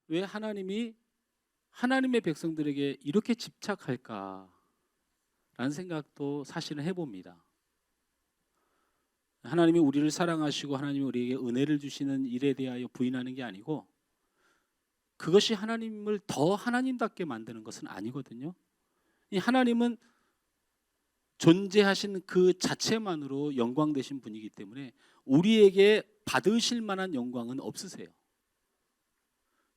왜 하나님이 하나님의 백성들에게 이렇게 집착할까라는 생각도 사실은 해봅니다. 하나님이 우리를 사랑하시고 하나님이 우리에게 은혜를 주시는 일에 대하여 부인하는 게 아니고, 그것이 하나님을 더 하나님답게 만드는 것은 아니거든요. 이 하나님은 존재하신 그 자체만으로 영광 되신 분이기 때문에 우리에게 받으실 만한 영광은 없으세요.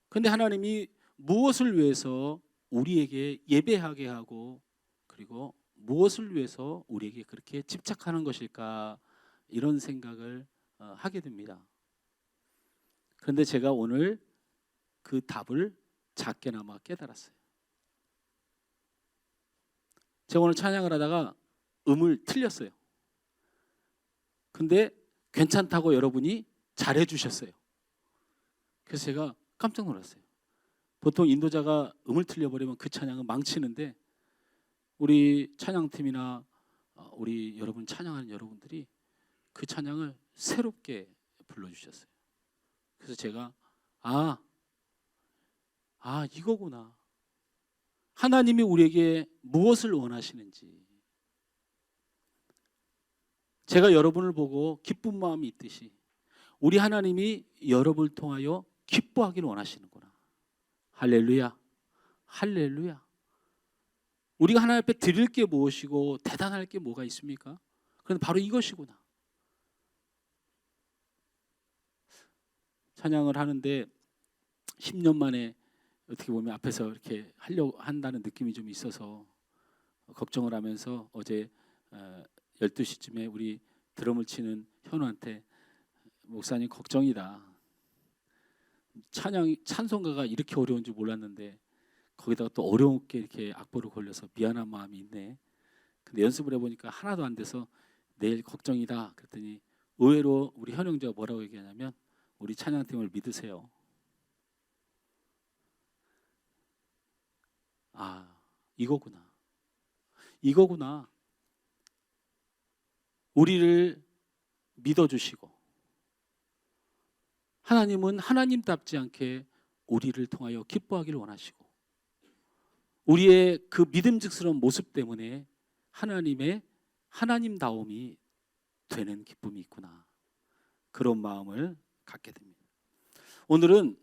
그런데 하나님이 무엇을 위해서 우리에게 예배하게 하고, 그리고 무엇을 위해서 우리에게 그렇게 집착하는 것일까, 이런 생각을 하게 됩니다. 그런데 제가 오늘 그 답을 작게나마 깨달았어요. 제가 오늘 찬양을 하다가 음을 틀렸어요. 근데 괜찮다고 여러분이 잘해 주셨어요. 그래서 제가 깜짝 놀랐어요. 보통 인도자가 음을 틀려버리면 그 찬양은 망치는데, 우리 찬양팀이나 우리 여러분 찬양하는 여러분들이 그 찬양을 새롭게 불러주셨어요. 그래서 제가 이거구나. 하나님이 우리에게 무엇을 원하시는지, 제가 여러분을 보고 기쁜 마음이 있듯이 우리 하나님이 여러분을 통하여 기뻐하기를 원하시는구나. 할렐루야, 할렐루야. 우리가 하나님 앞에 드릴 게 무엇이고 대단할 게 뭐가 있습니까? 그런데 바로 이것이구나. 찬양을 하는데 10년 만에 어떻게 보면 앞에서 이렇게 하려고 한다는 느낌이 좀 있어서 걱정을 하면서 어제 12시쯤에 우리 드럼을 치는 현우한테, 목사님 걱정이다. 찬송가가 이렇게 어려운 줄 몰랐는데 거기다가 또 어렵게 이렇게 악보를 걸려서 미안한 마음이 있네. 근데 연습을 해보니까 하나도 안 돼서 내일 걱정이다. 그랬더니 의외로 우리 현 형제가 뭐라고 얘기하냐면, 우리 찬양팀을 믿으세요. 이거구나. 우리를 믿어주시고, 하나님은 하나님답지 않게 우리를 통하여 기뻐하기를 원하시고, 우리의 그 믿음직스러운 모습 때문에 하나님의 하나님다움이 되는 기쁨이 있구나. 그런 마음을 갖게 됩니다. 오늘은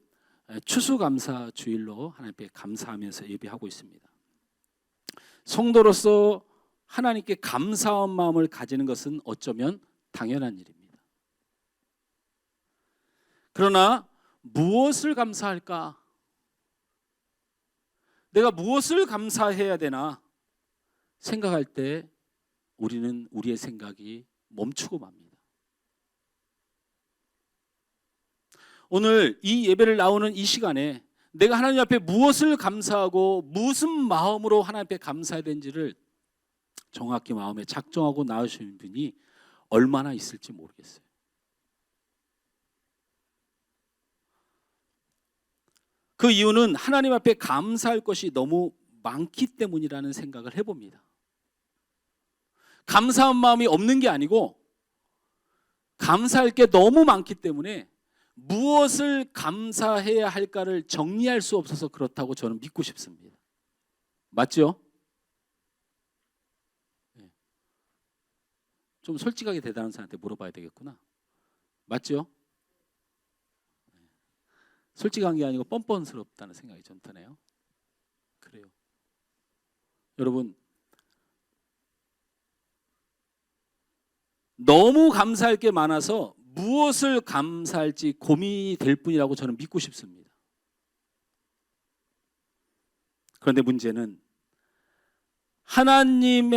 추수감사 주일로 하나님께 감사하면서 예배하고 있습니다. 성도로서 하나님께 감사한 마음을 가지는 것은 어쩌면 당연한 일입니다. 그러나 무엇을 감사할까? 내가 무엇을 감사해야 되나 생각할 때 우리는 우리의 생각이 멈추고 맙니다. 오늘 이 예배를 나오는 이 시간에 내가 하나님 앞에 무엇을 감사하고 무슨 마음으로 하나님 앞에 감사해야 되는지를 정확히 마음에 작정하고 나오시는 분이 얼마나 있을지 모르겠어요. 그 이유는 하나님 앞에 감사할 것이 너무 많기 때문이라는 생각을 해봅니다. 감사한 마음이 없는 게 아니고 감사할 게 너무 많기 때문에 무엇을 감사해야 할까를 정리할 수 없어서 그렇다고 저는 믿고 싶습니다. 맞죠? 좀 솔직하게 대답하는 사람한테 물어봐야 되겠구나. 맞죠? 솔직한 게 아니고 뻔뻔스럽다는 생각이 좀 드네요. 그래요. 여러분, 너무 감사할 게 많아서 무엇을 감사할지 고민이 될 뿐이라고 저는 믿고 싶습니다. 그런데 문제는 하나님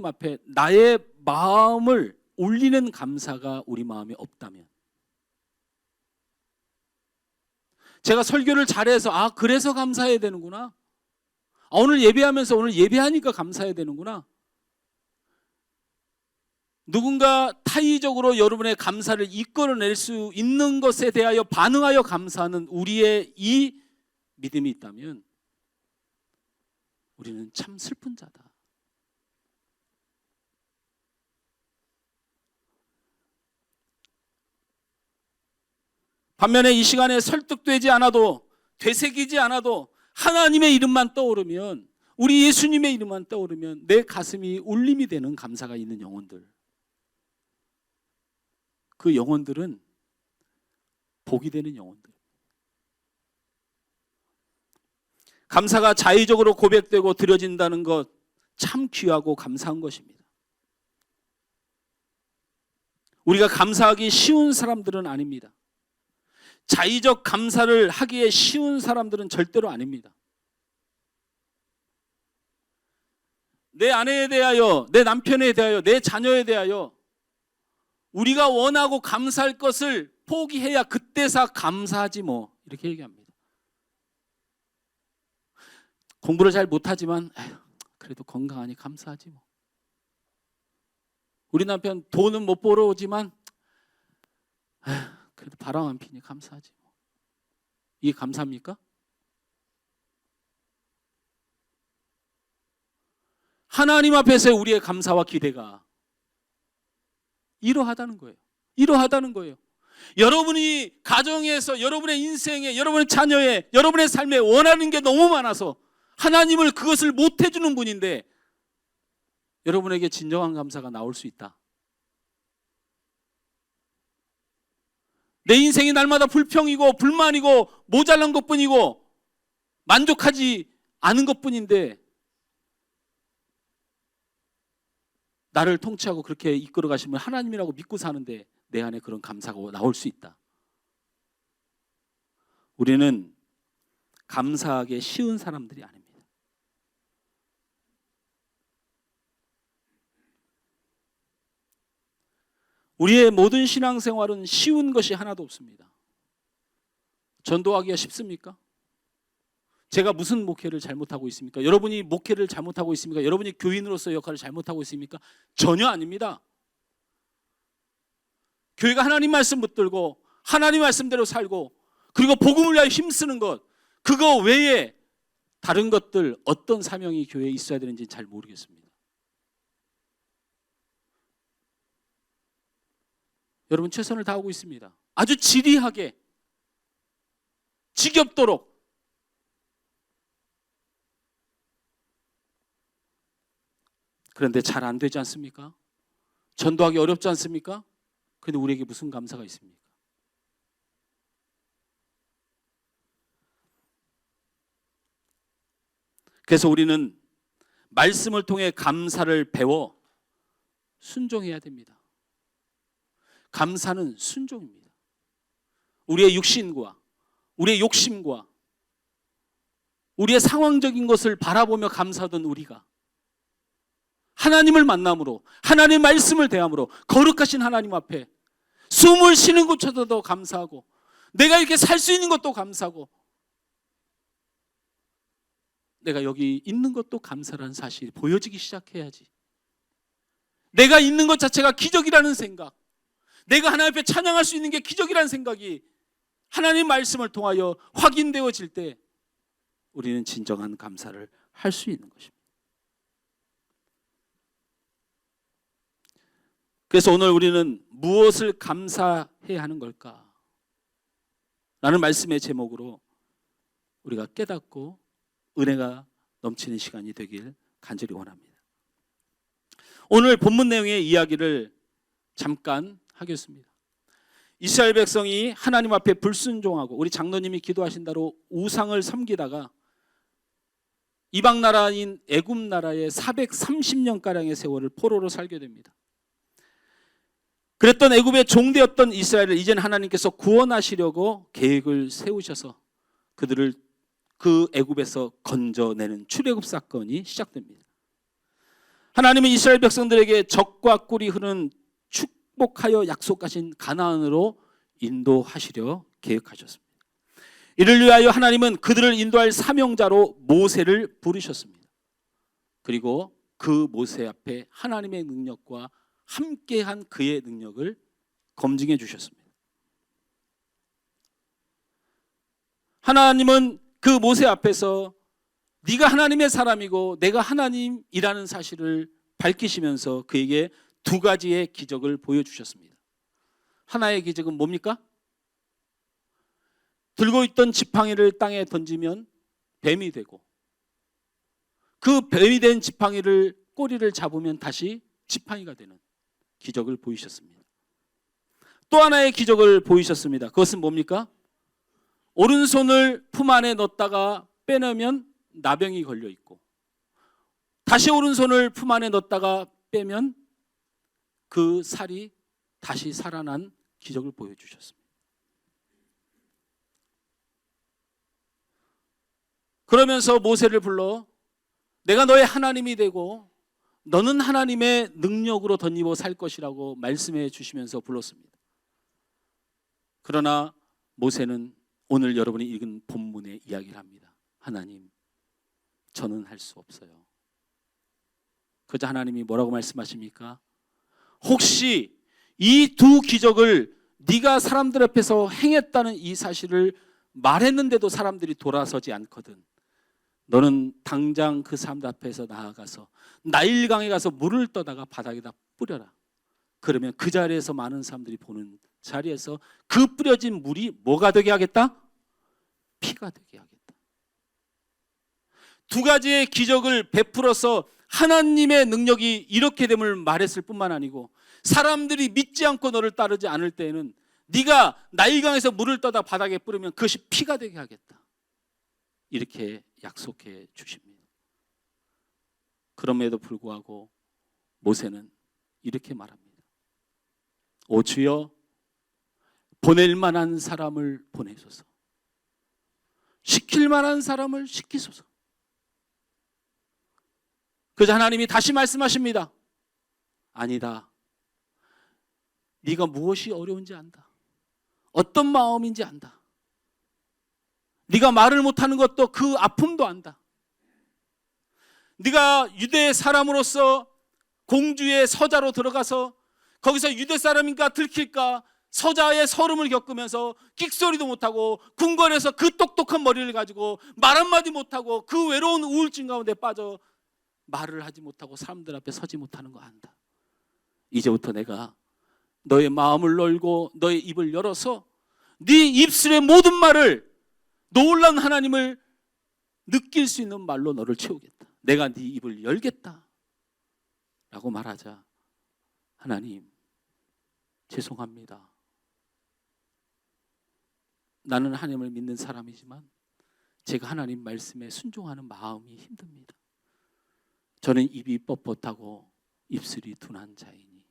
앞에 나의 마음을 올리는 감사가 우리 마음에 없다면, 제가 설교를 잘해서 그래서 감사해야 되는구나, 오늘 예배하면서 오늘 예배하니까 감사해야 되는구나, 누군가 타의적으로 여러분의 감사를 이끌어낼 수 있는 것에 대하여 반응하여 감사하는 우리의 이 믿음이 있다면 우리는 참 슬픈 자다. 반면에 이 시간에 설득되지 않아도 되새기지 않아도 하나님의 이름만 떠오르면, 우리 예수님의 이름만 떠오르면 내 가슴이 울림이 되는 감사가 있는 영혼들, 그 영혼들은 복이 되는 영혼들. 감사가 자의적으로 고백되고 드려진다는 것 참 귀하고 감사한 것입니다. 우리가 감사하기 쉬운 사람들은 아닙니다. 자의적 감사를 하기에 쉬운 사람들은 절대로 아닙니다. 내 아내에 대하여, 내 남편에 대하여, 내 자녀에 대하여 우리가 원하고 감사할 것을 포기해야 그때서 감사하지 뭐, 이렇게 얘기합니다. 공부를 잘 못하지만 그래도 건강하니 감사하지 뭐. 우리 남편 돈은 못 벌어오지만 그래도 바람 안 피니 감사하지 뭐. 이게 감사합니까? 하나님 앞에서의 우리의 감사와 기대가 이러하다는 거예요. 이러하다는 거예요. 여러분이 가정에서, 여러분의 인생에, 여러분의 자녀에, 여러분의 삶에 원하는 게 너무 많아서 하나님을 그것을 못 해주는 분인데 여러분에게 진정한 감사가 나올 수 있다. 내 인생이 날마다 불평이고 불만이고 모자란 것뿐이고 만족하지 않은 것뿐인데 나를 통치하고 그렇게 이끌어 가시면 하나님이라고 믿고 사는데 내 안에 그런 감사가 나올 수 있다. 우리는 감사하기 쉬운 사람들이 아닙니다. 우리의 모든 신앙생활은 쉬운 것이 하나도 없습니다. 전도하기가 쉽습니까? 제가 무슨 목회를 잘못하고 있습니까? 여러분이 목회를 잘못하고 있습니까? 여러분이 교인으로서 역할을 잘못하고 있습니까? 전혀 아닙니다. 교회가 하나님 말씀 붙들고 하나님 말씀대로 살고 그리고 복음을 위하여 힘쓰는 것, 그거 외에 다른 것들 어떤 사명이 교회에 있어야 되는지 잘 모르겠습니다. 여러분 최선을 다하고 있습니다. 아주 지리하게, 지겹도록. 그런데 잘 안 되지 않습니까? 전도하기 어렵지 않습니까? 그런데 우리에게 무슨 감사가 있습니까? 그래서 우리는 말씀을 통해 감사를 배워 순종해야 됩니다. 감사는 순종입니다. 우리의 육신과 우리의 욕심과 우리의 상황적인 것을 바라보며 감사하던 우리가 하나님을 만남으로, 하나님의 말씀을 대함으로 거룩하신 하나님 앞에 숨을 쉬는 것조차도 감사하고 내가 이렇게 살 수 있는 것도 감사하고 내가 여기 있는 것도 감사라는 사실이 보여지기 시작해야지. 내가 있는 것 자체가 기적이라는 생각, 내가 하나님 앞에 찬양할 수 있는 게 기적이라는 생각이 하나님의 말씀을 통하여 확인되어질 때 우리는 진정한 감사를 할 수 있는 것입니다. 그래서 오늘 우리는 무엇을 감사해야 하는 걸까? 라는 말씀의 제목으로 우리가 깨닫고 은혜가 넘치는 시간이 되길 간절히 원합니다. 오늘 본문 내용의 이야기를 잠깐 하겠습니다. 이스라엘 백성이 하나님 앞에 불순종하고 우리 장로님이 기도하신 대로 우상을 섬기다가 이방 나라인 애굽 나라에 430년가량의 세월을 포로로 살게 됩니다. 그랬던 애굽의 종되었던 이스라엘을 이제는 하나님께서 구원하시려고 계획을 세우셔서 그들을 그 애굽에서 건져내는 출애굽 사건이 시작됩니다. 하나님은 이스라엘 백성들에게 적과 꿀이 흐르는 축복하여 약속하신 가나안으로 인도하시려 계획하셨습니다. 이를 위하여 하나님은 그들을 인도할 사명자로 모세를 부르셨습니다. 그리고 그 모세 앞에 하나님의 능력과 함께한 그의 능력을 검증해 주셨습니다. 하나님은 그 모세 앞에서 네가 하나님의 사람이고 내가 하나님이라는 사실을 밝히시면서 그에게 두 가지의 기적을 보여주셨습니다. 하나의 기적은 뭡니까? 들고 있던 지팡이를 땅에 던지면 뱀이 되고, 그 뱀이 된 지팡이를 꼬리를 잡으면 다시 지팡이가 되는 기적을 보이셨습니다. 또 하나의 기적을 보이셨습니다. 그것은 뭡니까? 오른손을 품 안에 넣었다가 빼내면 나병이 걸려 있고, 다시 오른손을 품 안에 넣었다가 빼면 그 살이 다시 살아난 기적을 보여주셨습니다. 그러면서 모세를 불러 내가 너의 하나님이 되고 너는 하나님의 능력으로 덧입어 살 것이라고 말씀해 주시면서 불렀습니다. 그러나 모세는 오늘 여러분이 읽은 본문의 이야기를 합니다. 하나님, 저는 할 수 없어요. 그저 하나님이 뭐라고 말씀하십니까? 혹시 이 두 기적을 네가 사람들 앞에서 행했다는 이 사실을 말했는데도 사람들이 돌아서지 않거든, 너는 당장 그 사람들 앞에서 나아가서 나일강에 가서 물을 떠다가 바닥에다 뿌려라. 그러면 그 자리에서 많은 사람들이 보는 자리에서 그 뿌려진 물이 뭐가 되게 하겠다? 피가 되게 하겠다. 두 가지의 기적을 베풀어서 하나님의 능력이 이렇게 됨을 말했을 뿐만 아니고, 사람들이 믿지 않고 너를 따르지 않을 때에는 네가 나일강에서 물을 떠다 바닥에 뿌리면 그것이 피가 되게 하겠다, 이렇게 약속해 주십니다. 그럼에도 불구하고 모세는 이렇게 말합니다. 오 주여, 보낼 만한 사람을 보내소서, 시킬 만한 사람을 시키소서. 그래서 하나님이 다시 말씀하십니다. 아니다, 네가 무엇이 어려운지 안다, 어떤 마음인지 안다, 네가 말을 못하는 것도 그 아픔도 안다. 네가 유대 사람으로서 공주의 서자로 들어가서 거기서 유대 사람인가 들킬까 서자의 서름을 겪으면서 끽소리도 못하고 궁궐에서 그 똑똑한 머리를 가지고 말 한마디 못하고 그 외로운 우울증 가운데 빠져 말을 하지 못하고 사람들 앞에 서지 못하는 거 안다. 이제부터 내가 너의 마음을 열고 너의 입을 열어서 네 입술의 모든 말을, 놀라운 하나님을 느낄 수 있는 말로 너를 채우겠다. 내가 네 입을 열겠다 라고 말하자, 하나님, 죄송합니다. 나는 하나님을 믿는 사람이지만 제가 하나님 말씀에 순종하는 마음이 힘듭니다. 저는 입이 뻣뻣하고 입술이 둔한 자이니.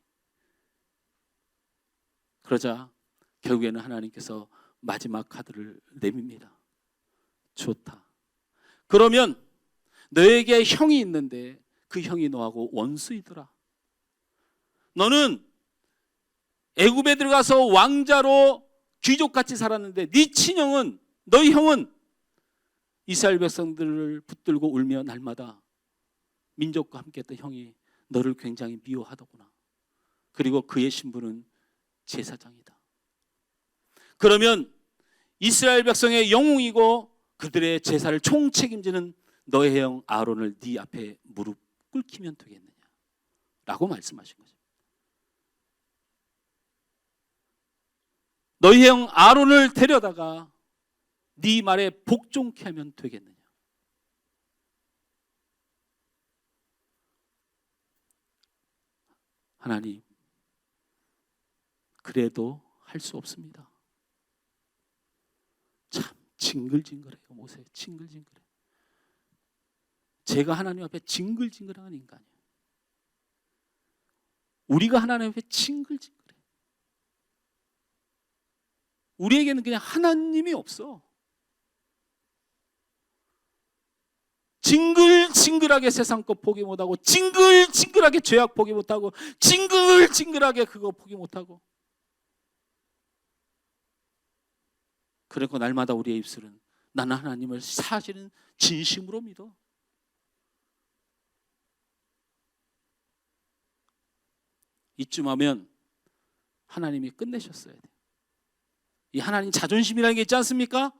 그러자 결국에는 하나님께서 마지막 카드를 내밉니다. 좋다. 그러면 너에게 형이 있는데 그 형이 너하고 원수이더라. 너는 애굽에 들어가서 왕자로 귀족같이 살았는데 네 친형은, 너희 형은 이스라엘 백성들을 붙들고 울며 날마다 민족과 함께했던 형이 너를 굉장히 미워하더구나. 그리고 그의 신분은 제사장이다. 그러면 이스라엘 백성의 영웅이고 그들의 제사를 총책임지는 너의 형 아론을 네 앞에 무릎 꿇기면 되겠느냐 라고 말씀하신 거죠. 너희 형 아론을 데려다가 네 말에 복종케 하면 되겠느냐. 하나님, 그래도 할 수 없습니다. 참 징글징글해요. 모세 징글징글해. 제가 하나님 앞에 징글징글한 인간이에요. 우리가 하나님 앞에 징글징글해. 우리에게는 그냥 하나님이 없어. 징글징글하게 세상 것 포기 못하고, 징글징글하게 죄악 포기 못하고, 징글징글하게 그거 포기 못하고, 그리고 날마다 우리의 입술은 나는 하나님을 사실은 진심으로 믿어. 이쯤 하면 하나님이 끝내셨어야 돼. 이 하나님 자존심이라는 게 있지 않습니까?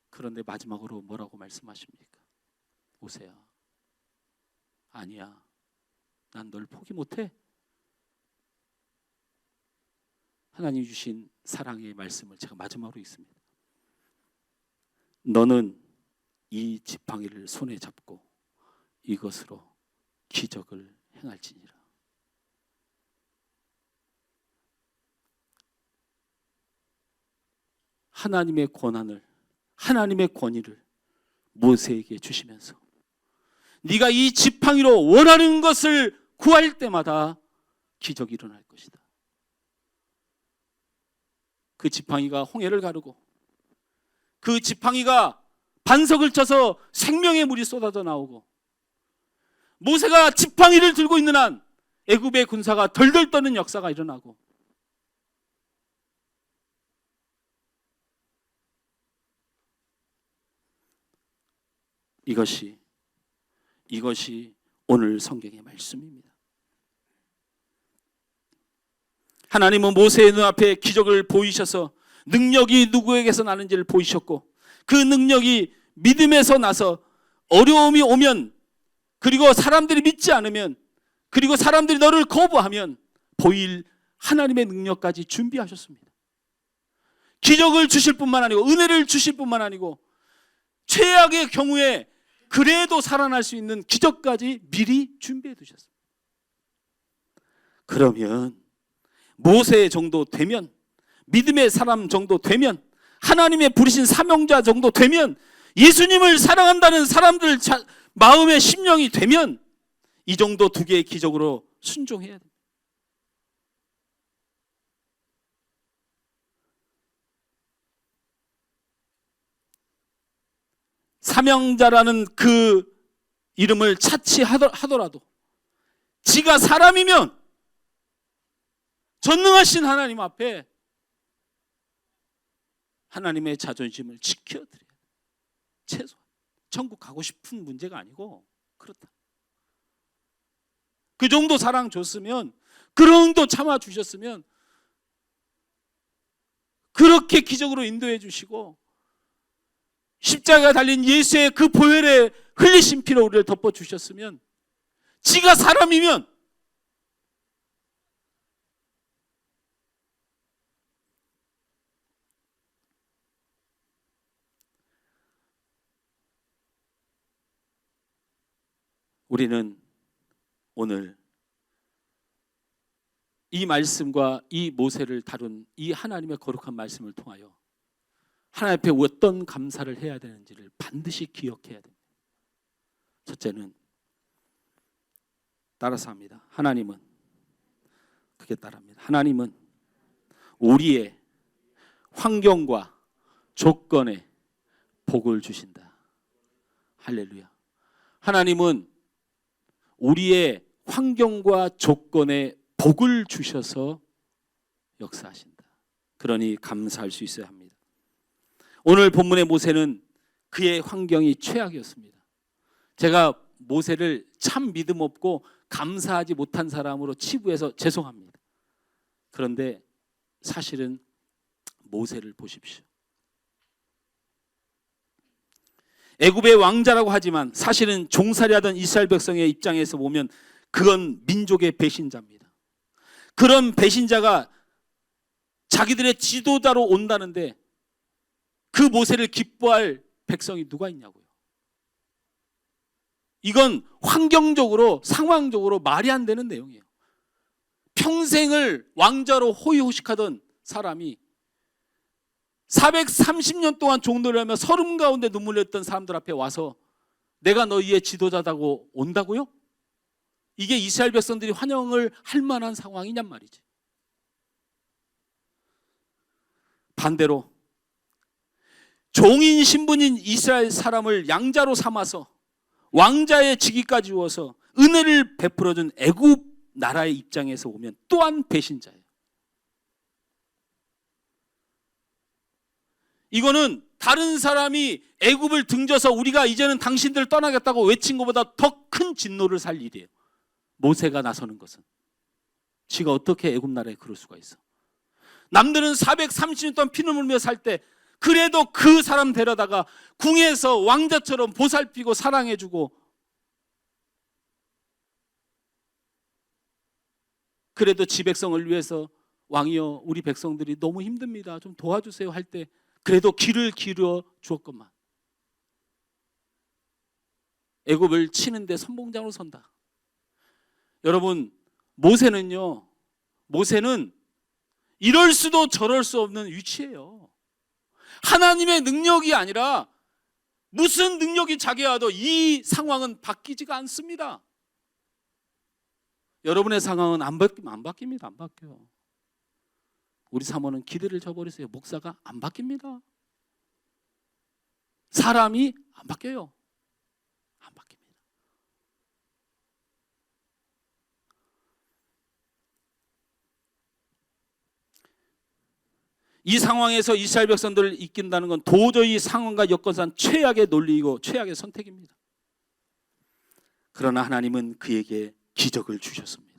그런데 마지막으로 뭐라고 말씀하십니까? 모세야, 아니야, 난 널 포기 못해. 하나님이 주신 사랑의 말씀을 제가 마지막으로 읽습니다. 너는 이 지팡이를 손에 잡고 이것으로 기적을 행할지니라. 하나님의 권한을, 하나님의 권위를 모세에게 주시면서 네가 이 지팡이로 원하는 것을 구할 때마다 기적이 일어날 것이다. 그 지팡이가 홍해를 가르고 그 지팡이가 반석을 쳐서 생명의 물이 쏟아져 나오고 모세가 지팡이를 들고 있는 한 애굽의 군사가 덜덜 떠는 역사가 일어나고 이것이 오늘 성경의 말씀입니다. 하나님은 모세의 눈앞에 기적을 보이셔서 능력이 누구에게서 나는지를 보이셨고 그 능력이 믿음에서 나서 어려움이 오면 그리고 사람들이 믿지 않으면 그리고 사람들이 너를 거부하면 보일 하나님의 능력까지 준비하셨습니다. 기적을 주실 뿐만 아니고 은혜를 주실 뿐만 아니고 최악의 경우에 그래도 살아날 수 있는 기적까지 미리 준비해 두셨습니다. 그러면 모세 정도 되면 믿음의 사람 정도 되면 하나님의 부르신 사명자 정도 되면 예수님을 사랑한다는 사람들 마음의 심령이 되면 이 정도 두 개의 기적으로 순종해야 됩니다. 사명자라는 그 이름을 차치하더라도 지가 사람이면 전능하신 하나님 앞에 하나님의 자존심을 지켜드려야 돼요. 최소한 천국 가고 싶은 문제가 아니고 그렇다. 그 정도 사랑 줬으면 그 정도 참아주셨으면 그렇게 기적으로 인도해 주시고 십자가에 달린 예수의 그 보혈에 흘리신 피로 우리를 덮어주셨으면 지가 사람이면 우리는 오늘 이 말씀과 이 모세를 다룬 이 하나님의 거룩한 말씀을 통하여 하나님 앞에 어떤 감사를 해야 되는지를 반드시 기억해야 됩니다. 첫째는 따라서 합니다. 하나님은 그게 따라합니다. 하나님은 우리의 환경과 조건에 복을 주신다. 할렐루야. 하나님은 우리의 환경과 조건에 복을 주셔서 역사하신다. 그러니 감사할 수 있어야 합니다. 오늘 본문의 모세는 그의 환경이 최악이었습니다. 제가 모세를 참 믿음 없고 감사하지 못한 사람으로 치부해서 죄송합니다. 그런데 사실은 모세를 보십시오. 애굽의 왕자라고 하지만 사실은 종살이하던 이스라엘 백성의 입장에서 보면 그건 민족의 배신자입니다. 그런 배신자가 자기들의 지도자로 온다는데 그 모세를 기뻐할 백성이 누가 있냐고요. 이건 환경적으로 상황적으로 말이 안 되는 내용이에요. 평생을 왕자로 호의호식하던 사람이 430년 동안 종노를 하며 서름 가운데 눈물 냈던 사람들 앞에 와서 내가 너희의 지도자다고 온다고요? 이게 이스라엘 백성들이 환영을 할 만한 상황이냔 말이지. 반대로 종인 신분인 이스라엘 사람을 양자로 삼아서 왕자의 직위까지 주어서 은혜를 베풀어준 애굽 나라의 입장에서 보면 또한 배신자예요. 이거는 다른 사람이 애굽을 등져서 우리가 이제는 당신들 떠나겠다고 외친 것보다 더 큰 진노를 살 일이에요. 모세가 나서는 것은 지가 어떻게 애굽 나라에 그럴 수가 있어. 남들은 430년 동안 피눈물 흘리며 살 때 그래도 그 사람 데려다가 궁에서 왕자처럼 보살피고 사랑해주고 그래도 지 백성을 위해서 왕이여 우리 백성들이 너무 힘듭니다. 좀 도와주세요 할 때 그래도 귀를 기울여 주었건만 애굽을 치는데 선봉장으로 선다. 여러분 모세는 이럴 수도 저럴 수 없는 위치예요. 하나님의 능력이 아니라 무슨 능력이 자기와도 이 상황은 바뀌지가 않습니다. 여러분의 상황은 안 바뀝니다. 안 바뀌어요. 우리 사모는 기대를 저버리세요. 목사가 안 바뀝니다. 사람이 안 바뀌어요. 안 바뀝니다. 이 상황에서 이스라엘 백성들을 이긴다는 건 도저히 상황과 여건상 최악의 논리이고 최악의 선택입니다. 그러나 하나님은 그에게 기적을 주셨습니다.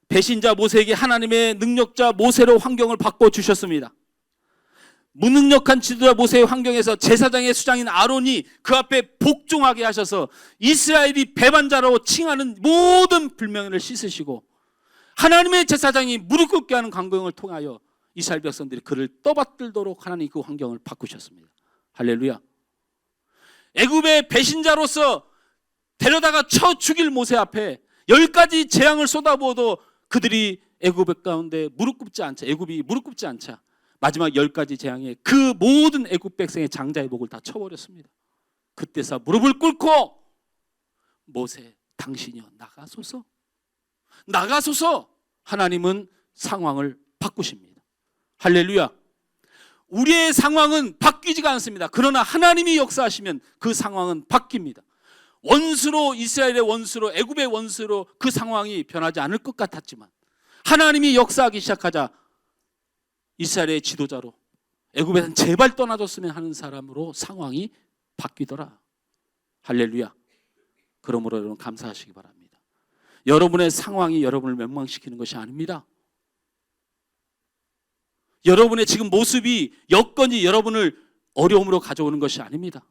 배신자 모세에게 하나님의 능력자 모세로 환경을 바꿔주셨습니다. 무능력한 지도자 모세의 환경에서 제사장의 수장인 아론이 그 앞에 복종하게 하셔서 이스라엘이 배반자로 칭하는 모든 불명예를 씻으시고 하나님의 제사장이 무릎 꿇게 하는 광경을 통하여 이스라엘 백성들이 그를 떠받들도록 하나님 그 환경을 바꾸셨습니다. 할렐루야. 애굽의 배신자로서 데려다가 쳐 죽일 모세 앞에 10가지 재앙을 쏟아부어도 그들이 애굽 가운데 애굽이 무릎 꿇지 않자 마지막 10가지 재앙에 그 모든 애굽 백성의 장자의 목을 다 쳐버렸습니다. 그때서 무릎을 꿇고 모세 당신이여 나가소서. 하나님은 상황을 바꾸십니다. 할렐루야. 우리의 상황은 바뀌지가 않습니다. 그러나 하나님이 역사하시면 그 상황은 바뀝니다. 이스라엘의 원수로 애굽의 원수로 그 상황이 변하지 않을 것 같았지만 하나님이 역사하기 시작하자 이스라엘의 지도자로 애굽에서 제발 떠나줬으면 하는 사람으로 상황이 바뀌더라. 할렐루야. 그러므로 여러분 감사하시기 바랍니다. 여러분의 상황이 여러분을 멸망시키는 것이 아닙니다. 여러분의 지금 모습이 여건이 여러분을 어려움으로 가져오는 것이 아닙니다.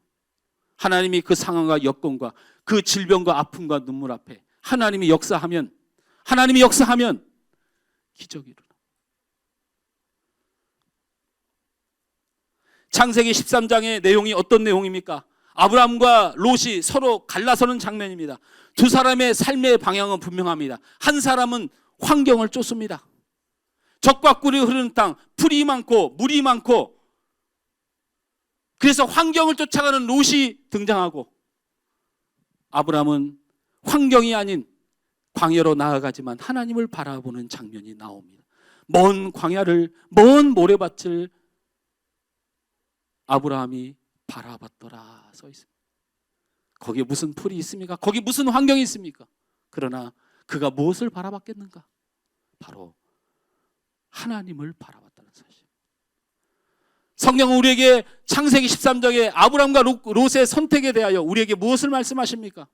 하나님이 그 상황과 여건과 그 질병과 아픔과 눈물 앞에 하나님이 역사하면 기적이 일어나. 창세기 13장의 내용이 어떤 내용입니까? 아브라함과 롯이 서로 갈라서는 장면입니다. 두 사람의 삶의 방향은 분명합니다. 한 사람은 환경을 쫓습니다. 적과 꿀이 흐르는 땅, 풀이 많고 물이 많고 그래서 환경을 쫓아가는 롯이 등장하고 아브라함은 환경이 아닌 광야로 나아가지만 하나님을 바라보는 장면이 나옵니다. 먼 광야를 먼 모래밭을 아브라함이 바라봤더라 써 있습니다. 거기에 무슨 풀이 있습니까? 거기 무슨 환경이 있습니까? 그러나 그가 무엇을 바라봤겠는가? 바로 하나님을 바라봤다는 사실. 성경은 우리에게 창세기 13장에 아브라함과 롯의 선택에 대하여 우리에게 무엇을 말씀하십니까?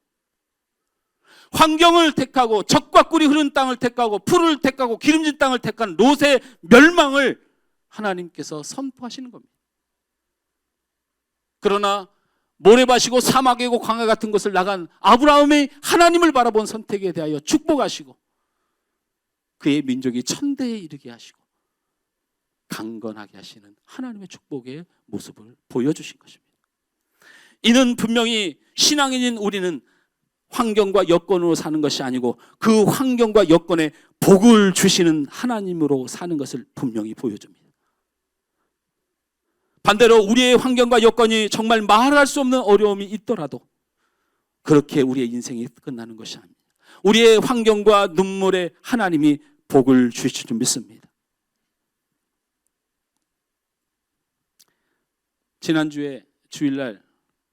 환경을 택하고 적과 꿀이 흐르는 땅을 택하고 풀을 택하고 기름진 땅을 택한 롯의 멸망을 하나님께서 선포하시는 겁니다. 그러나 모래밭이고 사막이고 광야 같은 곳을 나간 아브라함의 하나님을 바라본 선택에 대하여 축복하시고 그의 민족이 천대에 이르게 하시고 강건하게 하시는 하나님의 축복의 모습을 보여주신 것입니다. 이는 분명히 신앙인인 우리는 환경과 여건으로 사는 것이 아니고 그 환경과 여건에 복을 주시는 하나님으로 사는 것을 분명히 보여줍니다. 반대로 우리의 환경과 여건이 정말 말할 수 없는 어려움이 있더라도 그렇게 우리의 인생이 끝나는 것이 아닙니다. 우리의 환경과 눈물에 하나님이 복을 주실 줄 믿습니다. 지난주에 주일날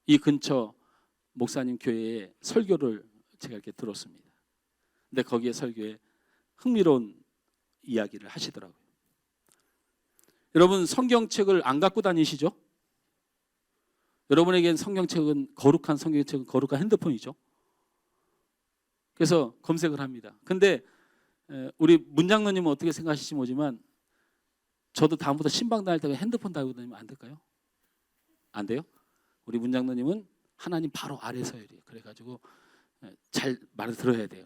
이 근처 목사님 교회에 설교를 제가 이렇게 들었습니다. 근데 거기에 설교에 흥미로운 이야기를 하시더라고요. 여러분 성경책을 안 갖고 다니시죠? 여러분에겐 거룩한 성경책은 거룩한 핸드폰이죠. 그래서 검색을 합니다. 근데 우리 문장로님은 어떻게 생각하실지 모르지만 저도 다음부터 신방 다닐 때 핸드폰 달고 다니면 안 될까요? 안 돼요? 우리 문장로님은 하나님 바로 아래 서야 돼요. 그래가지고 잘 말을 들어야 돼요.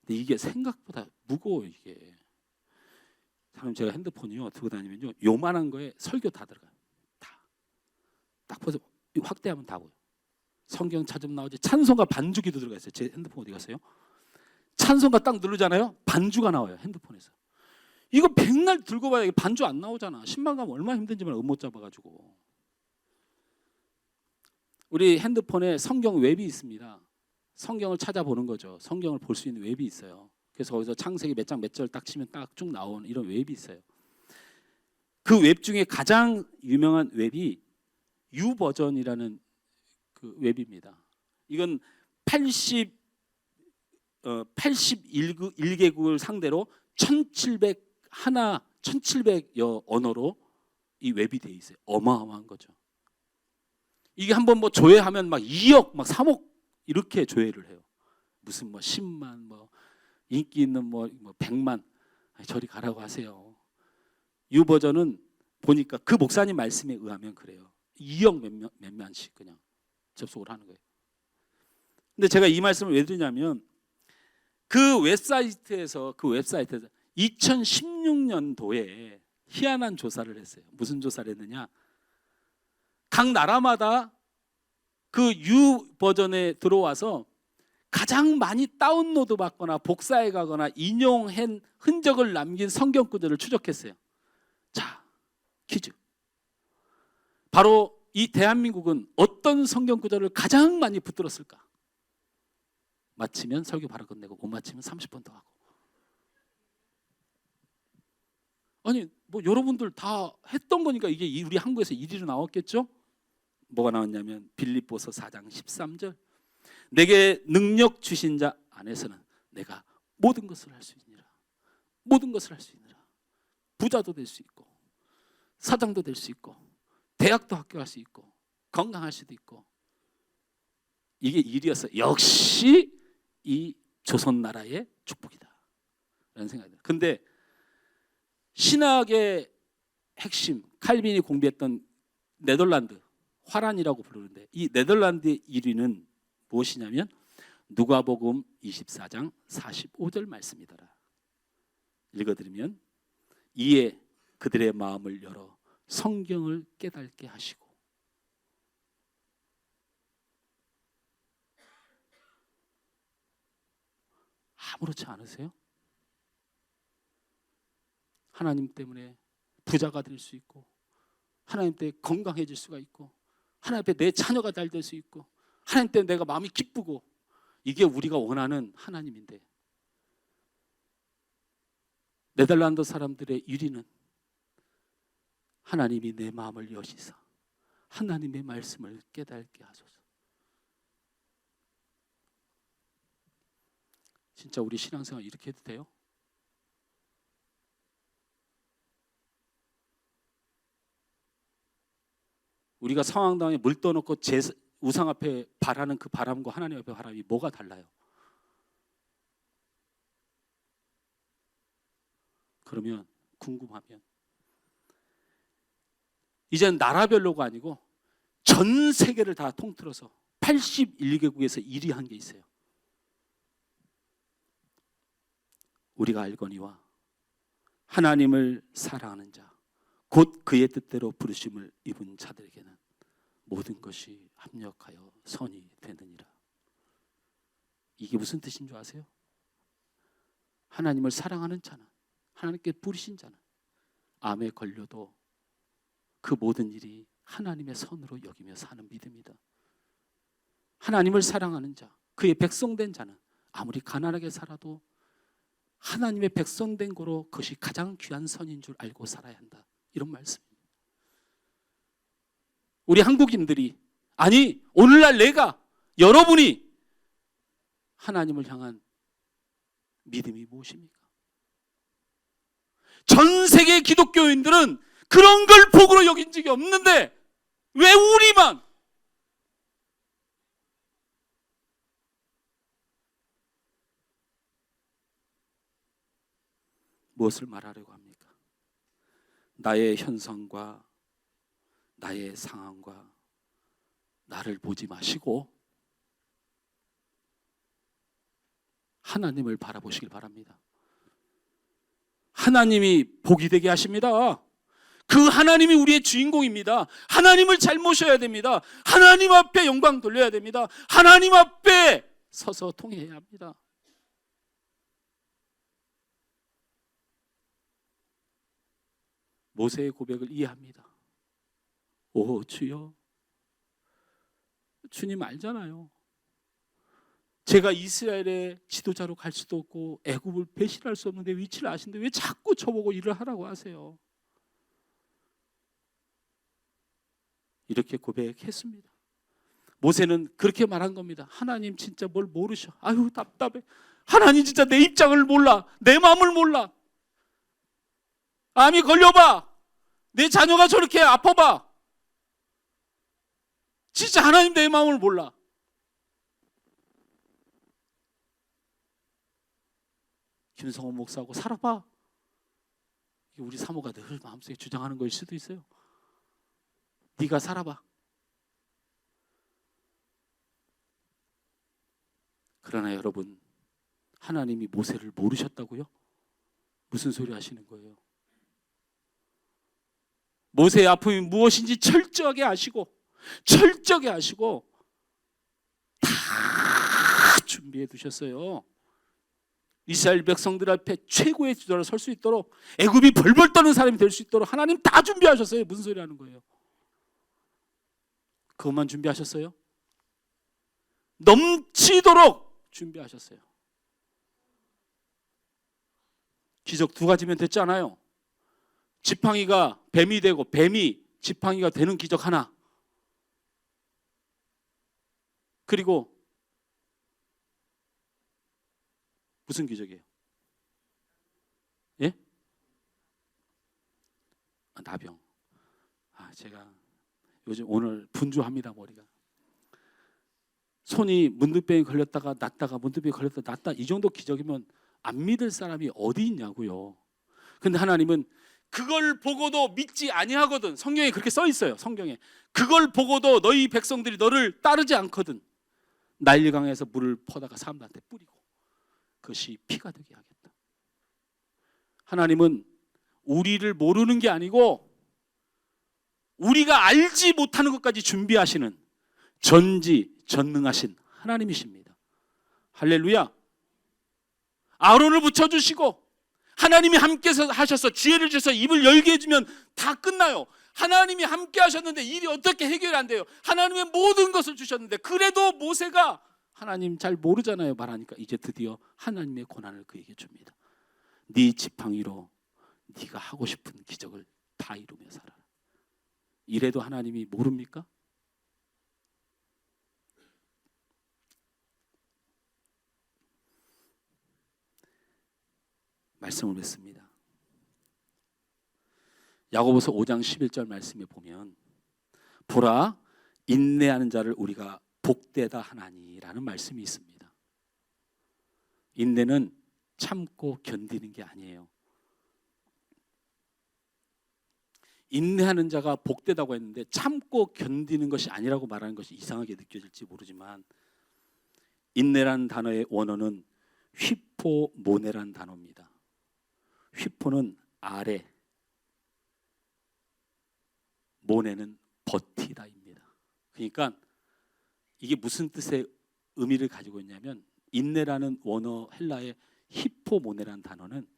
근데 이게 생각보다 무거워 이게. 사람 제가 핸드폰이요 들고 다니면요 요만한 거에 설교 다 들어가요. 다. 딱 보세요. 확대하면 다 보여. 성경 찾으면 나오지. 찬송가 반주기도 들어가 있어요. 제 핸드폰 어디 갔어요? 찬송가 딱 누르잖아요. 반주가 나와요 핸드폰에서. 이거 백날 들고 봐야 반주 안 나오잖아. 신방 가면 얼마나 힘든지만 못 잡아가지고. 우리 핸드폰에 성경 웹이 있습니다. 성경을 찾아보는 거죠. 성경을 볼 수 있는 웹이 있어요. 그래서 거기서 창세기 몇 장 몇 절 딱 치면 딱 쭉 나오는 이런 웹이 있어요. 그 웹 중에 가장 유명한 웹이 U 버전이라는 그 웹입니다. 이건 81개국을 상대로 1700여 언어로 이 웹이 돼 있어요. 어마어마한 거죠. 이게 한번 뭐 조회하면 막 2억, 막 3억 이렇게 조회를 해요. 무슨 뭐 10만, 뭐 인기 있는 뭐 100만. 저리 가라고 하세요. U 버전은 보니까 그 목사님 말씀에 의하면 그래요. 2억 몇만씩 그냥 접속을 하는 거예요. 근데 제가 이 말씀을 왜 드리냐면 그 웹사이트에서 2016년도에 희한한 조사를 했어요. 무슨 조사를 했느냐? 각 나라마다 그 U 버전에 들어와서 가장 많이 다운로드 받거나 복사해 가거나 인용한 흔적을 남긴 성경 구절을 추적했어요. 자, 퀴즈. 바로 이 대한민국은 어떤 성경 구절을 가장 많이 붙들었을까? 맞히면 설교 바로 끝내고 못 맞히면 30번 더 하고. 아니 뭐 여러분들 다 했던 거니까 이게 우리 한국에서 1위로 나왔겠죠? 뭐가 나왔냐면 빌립보서 4장 13절. 내게 능력 주신 자 안에서는 내가 모든 것을 할 수 있느니라. 모든 것을 할 수 있느니라. 부자도 될 수 있고 사장도 될 수 있고 대학도 합격할 수 있고 건강할 수도 있고. 이게 일이었어. 역시 이 조선 나라의 축복이다 라는 생각이 들어요. 근데 신학의 핵심 칼빈이 공부했던 네덜란드 화란이라고 부르는데 이 네덜란드의 1위는 무엇이냐면 누가복음 24장 45절 말씀이더라. 읽어드리면 이에 그들의 마음을 열어 성경을 깨닫게 하시고. 아무렇지 않으세요? 하나님 때문에 부자가 될 수 있고 하나님 때문에 건강해질 수가 있고 하나님 때문에 내 자녀가 잘 될 수 있고 하나님 때문에 내가 마음이 기쁘고 이게 우리가 원하는 하나님인데 네덜란드 사람들의 1위는 하나님이 내 마음을 여시사 하나님의 말씀을 깨닫게 하소서. 진짜 우리 신앙생활 이렇게 해도 돼요? 우리가 상황당에 물 떠놓고 우상 앞에 바라는 그 바람과 하나님 앞에 바람이 뭐가 달라요? 그러면 궁금하면 이제는 나라별로가 아니고 전 세계를 다 통틀어서 81개국에서 1위 한 게 있어요. 우리가 알거니와 하나님을 사랑하는 자 곧 그의 뜻대로 부르심을 입은 자들에게는 모든 것이 합력하여 선이 되느니라. 이게 무슨 뜻인 줄 아세요? 하나님을 사랑하는 자는 하나님께 부르신 자는 암에 걸려도 그 모든 일이 하나님의 선으로 여기며 사는 믿음이다. 하나님을 사랑하는 자 그의 백성된 자는 아무리 가난하게 살아도 하나님의 백성된 거로 그것이 가장 귀한 선인 줄 알고 살아야 한다. 이런 말씀입니다. 우리 한국인들이 아니 오늘날 내가 여러분이 하나님을 향한 믿음이 무엇입니까? 전 세계 기독교인들은 그런 걸 복으로 여긴 적이 없는데 왜 우리만? 무엇을 말하려고 합니까? 나의 현상과 나의 상황과 나를 보지 마시고 하나님을 바라보시길 바랍니다. 하나님이 복이 되게 하십니다. 그 하나님이 우리의 주인공입니다. 하나님을 잘 모셔야 됩니다. 하나님 앞에 영광 돌려야 됩니다. 하나님 앞에 서서 통회해야 합니다. 모세의 고백을 이해합니다. 오 주여, 주님 알잖아요. 제가 이스라엘의 지도자로 갈 수도 없고 애굽을 배신할 수 없는데 위치를 아시는데 왜 자꾸 저보고 일을 하라고 하세요? 이렇게 고백했습니다. 모세는 그렇게 말한 겁니다. 하나님 진짜 뭘 모르셔. 아유 답답해. 하나님 진짜 내 입장을 몰라. 내 마음을 몰라. 암이 걸려봐. 내 자녀가 저렇게 아파봐. 진짜 하나님 내 마음을 몰라. 김성호 목사하고 살아봐. 우리 사모가 늘 마음속에 주장하는 걸 수도 있어요. 네가 살아봐. 그러나 여러분, 하나님이 모세를 모르셨다고요? 무슨 소리 하시는 거예요? 모세의 아픔이 무엇인지 철저하게 아시고 다 준비해 두셨어요. 이스라엘 백성들 앞에 최고의 지도자로 설 수 있도록, 애굽이 벌벌 떠는 사람이 될 수 있도록 하나님 다 준비하셨어요. 무슨 소리 하는 거예요? 그것만 준비하셨어요? 넘치도록 준비하셨어요. 기적 두 가지면 됐지 않아요? 지팡이가 뱀이 되고 뱀이 지팡이가 되는 기적 하나, 그리고 무슨 기적이에요? 예? 나병. 제가 요즘 오늘 분주합니다. 머리가. 손이 문득병에 걸렸다가 낫다가 문득병에 걸렸다가 낫다, 이 정도 기적이면 안 믿을 사람이 어디 있냐고요. 근데 하나님은 그걸 보고도 믿지 아니하거든. 성경에 그렇게 써 있어요. 성경에 그걸 보고도 너희 백성들이 너를 따르지 않거든. 나일강에서 물을 퍼다가 사람들한테 뿌리고 그것이 피가 되게 하겠다. 하나님은 우리를 모르는 게 아니고 우리가 알지 못하는 것까지 준비하시는 전지전능하신 하나님이십니다. 할렐루야. 아론을 붙여주시고 하나님이 함께 하셔서 지혜를 주셔서 입을 열게 해주면 다 끝나요. 하나님이 함께 하셨는데 일이 어떻게 해결이 안 돼요? 하나님의 모든 것을 주셨는데 그래도 모세가 하나님 잘 모르잖아요. 말하니까 이제 드디어 하나님의 고난을 그에게 줍니다. 네 지팡이로 네가 하고 싶은 기적을 다 이루며 살아라. 이래도 하나님이 모릅니까? 말씀을 맺습니다. 야고보서 5장 11절 말씀에 보면 보라 인내하는 자를 우리가 복되다 하나니라는 말씀이 있습니다. 인내는 참고 견디는 게 아니에요. 인내하는 자가 복되다고 했는데 참고 견디는 것이 아니라고 말하는 것이 이상하게 느껴질지 모르지만 인내라는 단어의 원어는 휘포모네라는 단어입니다. 휘포는 아래, 모네는 버티다입니다. 그러니까 이게 무슨 뜻의 의미를 가지고 있냐면 인내라는 원어 헬라의 히포모네라는 단어는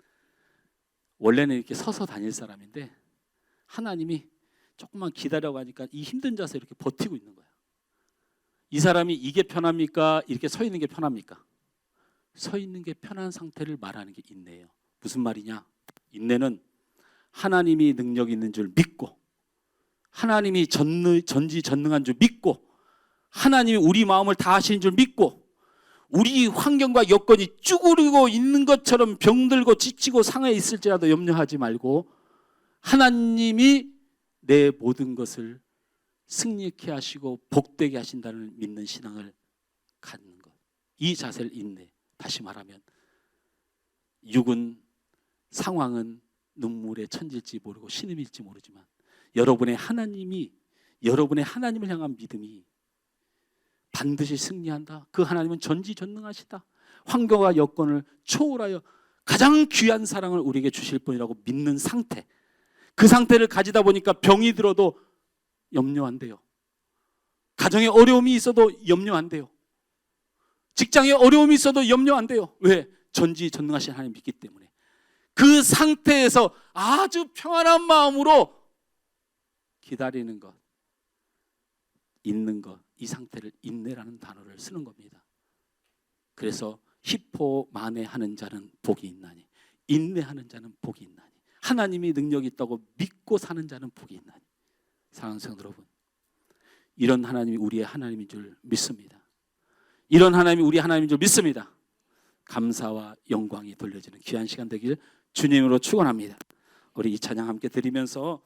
원래는 이렇게 서서 다닐 사람인데 하나님이 조금만 기다려고 하니까 이 힘든 자세 이렇게 버티고 있는 거야. 이 사람이 이게 편합니까? 이렇게 서 있는 게 편합니까? 서 있는 게 편한 상태를 말하는 게 인내예요. 무슨 말이냐? 인내는 하나님이 능력 있는 줄 믿고 하나님이 전지전능한 줄 믿고 하나님이 우리 마음을 다 아시는 줄 믿고 우리 환경과 여건이 쭈그리고 있는 것처럼 병들고 지치고 상해 있을지라도 염려하지 말고 하나님이 내 모든 것을 승리케 하시고 복되게 하신다는 믿는 신앙을 갖는 것. 이 자세를 인내. 다시 말하면 육은 상황은 눈물에 천질지 모르고 신음일지 모르지만 여러분의 하나님을 향한 믿음이 반드시 승리한다. 그 하나님은 전지전능하시다. 환경과 여건을 초월하여 가장 귀한 사랑을 우리에게 주실 분이라고 믿는 상태, 그 상태를 가지다 보니까 병이 들어도 염려 안 돼요. 가정에 어려움이 있어도 염려 안 돼요. 직장에 어려움이 있어도 염려 안 돼요. 왜? 전지전능하신 하나님 믿기 때문에. 그 상태에서 아주 평안한 마음으로 기다리는 것, 있는 것, 이 상태를 인내라는 단어를 쓰는 겁니다. 그래서 히포만해하는 자는 복이 있나니, 인내하는 자는 복이 있나니, 하나님이 능력이 있다고 믿고 사는 자는 복이 있나니. 사랑하는 성도 여러분, 이런 하나님이 우리의 하나님인 줄 믿습니다. 이런 하나님이 우리 하나님인 줄 믿습니다. 감사와 영광이 돌려지는 귀한 시간 되길 주님으로 축원합니다. 우리 이 찬양 함께 드리면서